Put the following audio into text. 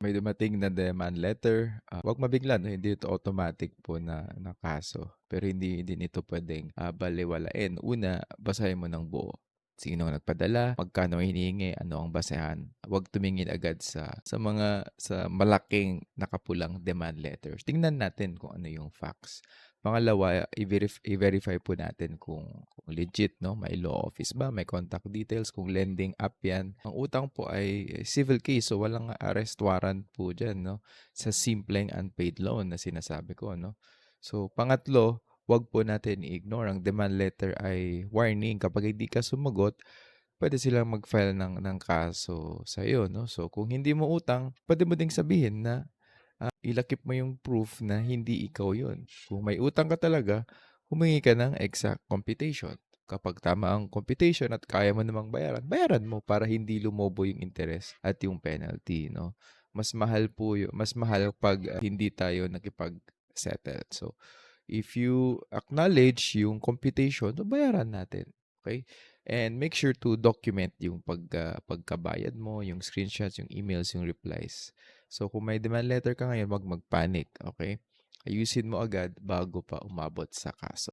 may dumating na demand letter, 'wag mabigla 'no, hindi ito automatic po na kaso. Pero hindi din ito puwedeng, balewalain. Una, basahin mo ng buo. Sino ang nagpadala, magkano ang hinihingi, ano ang basehan. Huwag tumingin agad sa malaking nakapulang demand letters. Tingnan natin kung ano yung facts. Pangalawa, i-verify po natin kung legit 'no, may law office ba, may contact details, kung lending app 'yan. Ang utang po ay civil case, so walang arrest warrant po diyan 'no, sa simpleng unpaid loan na sinasabi ko 'no. So pangatlo, 'wag po natin i-ignore ang demand letter ay warning. Kapag hindi ka sumagot, puwede silang mag-file ng kaso sa'yo 'no. So kung hindi mo utang, puwede mo ding sabihin na ilakip mo yung proof na hindi ikaw yun. Kung may utang ka talaga, humingi ka ng exact computation. Kapag tama ang computation at kaya mo namang bayaran, bayaran mo para hindi lumobo yung interest at yung penalty, no? Mas mahal po yun, mas mahal pag hindi tayo nakipag-settle. So, if you acknowledge yung computation, so bayaran natin. Okay? And make sure to document yung pagkabayad mo, yung screenshots, yung emails, yung replies. So kung may demand letter ka ngayon, 'wag mag-panic, okay? Ayusin mo agad bago pa umabot sa kaso.